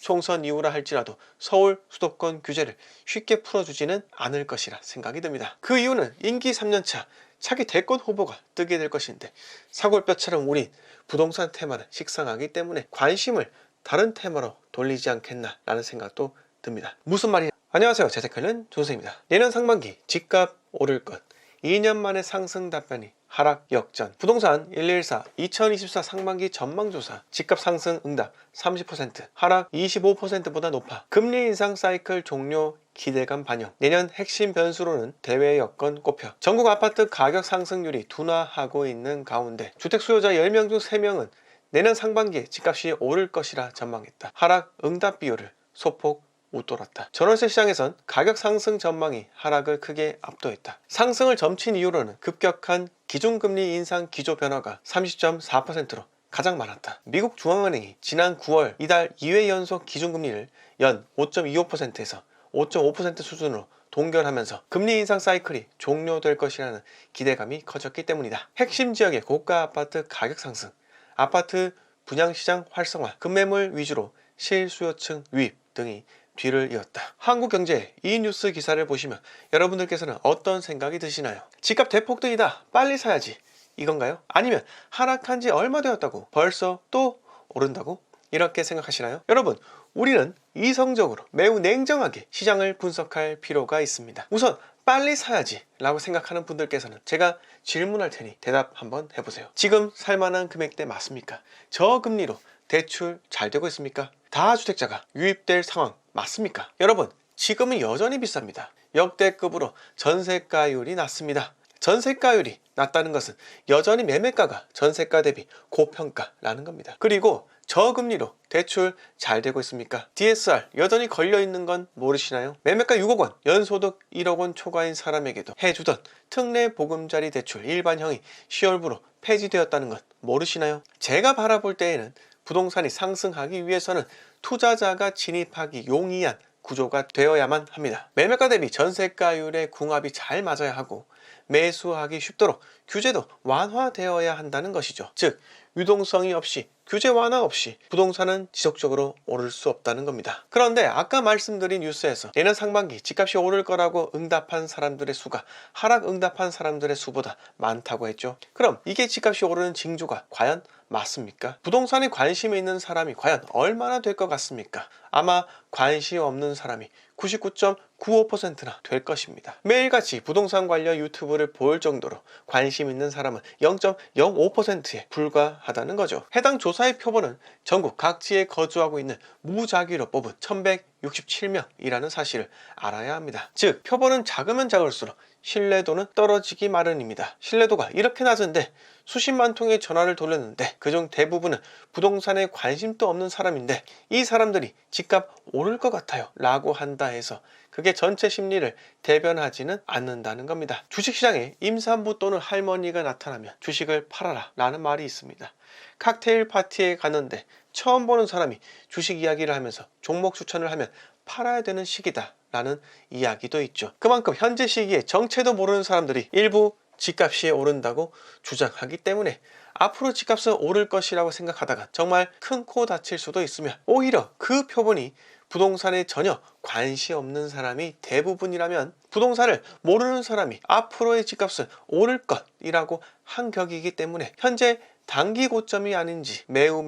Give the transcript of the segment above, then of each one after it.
총선 이후라 할지라도 서울 수도권 규제를 쉽게 풀어주지는 않을 것이라 생각이 듭니다. 그 이유는 임기 3년차 차기 대권 후보가 뜨게 될 것인데 사골뼈처럼 우린 부동산 테마는 식상하기 때문에 관심을 다른 테마로 돌리지 않겠나 라는 생각도 듭니다. 무슨 말이냐? 안녕하세요, 재테크는 존쌤입니다. 내년 상반기 집값 오를 것, 2년 만에 상승 답변이 하락 역전. 부동산 114 2024 상반기 전망조사 집값 상승 응답 30%, 하락 25%보다 높아. 금리 인상 사이클 종료 기대감 반영. 내년 핵심 변수로는 대외 여건 꼽혀. 전국 아파트 가격 상승률이 둔화하고 있는 가운데 주택 수요자 10명 중 3명은 내년 상반기에 집값이 오를 것이라 전망했다. 하락 응답 비율을 소폭 웃돌았다. 전월세 시장에선 가격 상승 전망이 하락을 크게 압도했다. 상승을 점친 이유로는 급격한 기준금리 인상 기조 변화가 30.4%로 가장 많았다. 미국 중앙은행이 지난 9월 이달 2회 연속 기준금리를 연 5.25%에서 5.5% 수준으로 동결하면서 금리 인상 사이클이 종료될 것이라는 기대감이 커졌기 때문이다. 핵심 지역의 고가 아파트 가격 상승, 아파트 분양시장 활성화, 급매물 위주로 실수요층 유입 등이 뒤를 이었다. 한국경제 이 뉴스 기사를 보시면 여러분들께서는 어떤 생각이 드시나요? 집값 대폭등이다, 빨리 사야지, 이건가요? 아니면 하락한 지 얼마 되었다고 벌써 또 오른다고? 이렇게 생각하시나요? 여러분, 우리는 이성적으로 매우 냉정하게 시장을 분석할 필요가 있습니다. 우선 빨리 사야지 라고 생각하는 분들께서는 제가 질문할 테니 대답 한번 해보세요. 지금 살만한 금액대 맞습니까? 저금리로 대출 잘 되고 있습니까? 다주택자가 유입될 상황 맞습니까? 여러분, 지금은 여전히 비쌉니다. 역대급으로 전세가율이 낮습니다. 전세가율이 낮다는 것은 여전히 매매가가 전세가 대비 고평가라는 겁니다. 그리고 저금리로 대출 잘 되고 있습니까? DSR 여전히 걸려있는 건 모르시나요? 매매가 6억 원, 연소득 1억 원 초과인 사람에게도 해주던 특례 보금자리 대출 일반형이 10월부로 폐지되었다는 것 모르시나요? 제가 바라볼 때에는 부동산이 상승하기 위해서는 투자자가 진입하기 용이한 구조가 되어야만 합니다. 매매가 대비 전세가율의 궁합이 잘 맞아야 하고 매수하기 쉽도록 규제도 완화되어야 한다는 것이죠. 즉, 유동성이 없이, 규제 완화 없이 부동산은 지속적으로 오를 수 없다는 겁니다. 그런데 아까 말씀드린 뉴스에서 내년 상반기 집값이 오를 거라고 응답한 사람들의 수가 하락 응답한 사람들의 수보다 많다고 했죠. 그럼 이게 집값이 오르는 징조가 과연 맞습니까? 부동산에 관심이 있는 사람이 과연 얼마나 될 것 같습니까? 아마 관심 없는 사람이 99.95%나 될 것입니다. 매일같이 부동산 관련 유튜브를 볼 정도로 관심 있는 사람은 0.05%에 불과하다는 거죠. 해당 조사의 표본은 전국 각지에 거주하고 있는 무작위로 뽑은 1167명이라는 사실을 알아야 합니다. 즉, 표본은 작으면 작을수록 신뢰도는 떨어지기 마련입니다. 신뢰도가 이렇게 낮은데 수십만 통의 전화를 돌렸는데 그중 대부분은 부동산에 관심도 없는 사람인데 이 사람들이 집값 오를 것 같아요 라고 한다 해서 그게 전체 심리를 대변하지는 않는다는 겁니다. 주식시장에 임산부 또는 할머니가 나타나면 주식을 팔아라 라는 말이 있습니다. 칵테일 파티에 갔는데 처음 보는 사람이 주식 이야기를 하면서 종목 추천을 하면 팔아야 되는 시기다 라는 이야기도 있죠. 그만큼 현재 시기에 정체도 모르는 사람들이 일부 집값이 오른다고 주장하기 때문에 앞으로 집값은 오를 것이라고 생각하다가 정말 큰 코 다칠 수도 있으며 오히려 그 표본이 부동산에 전혀 관심 없는 사람이 대부분이라면 부동산을 모르는 사람이 앞으로의 집값은 오를 것이라고 한 격이기 때문에 현재 단기 고점이 아닌지 매우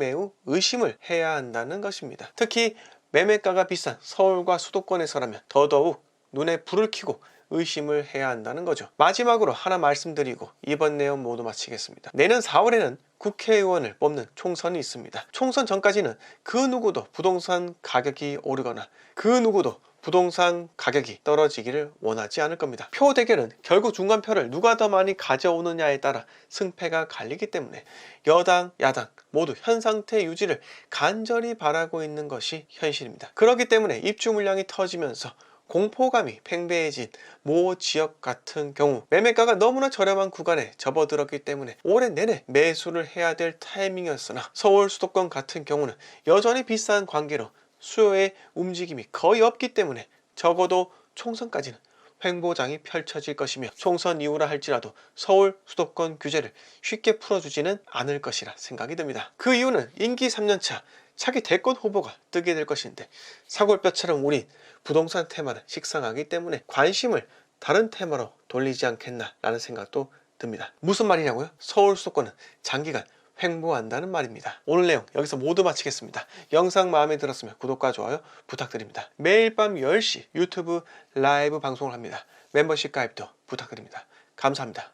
의심을 해야 한다는 것입니다. 특히 매매가가 비싼 서울과 수도권에서라면 더더욱 눈에 불을 켜고 의심을 해야 한다는 거죠. 마지막으로 하나 말씀드리고 이번 내용 모두 마치겠습니다. 내년 4월에는 국회의원을 뽑는 총선이 있습니다. 총선 전까지는 그 누구도 부동산 가격이 오르거나 그 누구도 부동산 가격이 떨어지기를 원하지 않을 겁니다. 표 대결은 결국 중간표를 누가 더 많이 가져오느냐에 따라 승패가 갈리기 때문에 여당, 야당 모두 현 상태 유지를 간절히 바라고 있는 것이 현실입니다. 그렇기 때문에 입주 물량이 터지면서 공포감이 팽배해진 모 지역 같은 경우 매매가가 너무나 저렴한 구간에 접어들었기 때문에 올해 내내 매수를 해야 될 타이밍이었으나 서울 수도권 같은 경우는 여전히 비싼 관계로 수요의 움직임이 거의 없기 때문에 적어도 총선까지는 횡보장이 펼쳐질 것이며 총선 이후라 할지라도 서울 수도권 규제를 쉽게 풀어주지는 않을 것이라 생각이 듭니다. 그 이유는 임기 3년차 차기 대권 후보가 뜨게 될 것인데 사골뼈처럼 우린 부동산 테마는 식상하기 때문에 관심을 다른 테마로 돌리지 않겠나라는 생각도 듭니다. 무슨 말이냐고요? 서울 수도권은 장기간 횡보한다는 말입니다. 오늘 내용 여기서 모두 마치겠습니다. 영상 마음에 들었으면 구독과 좋아요 부탁드립니다. 매일 밤 10시 유튜브 라이브 방송을 합니다. 멤버십 가입도 부탁드립니다. 감사합니다.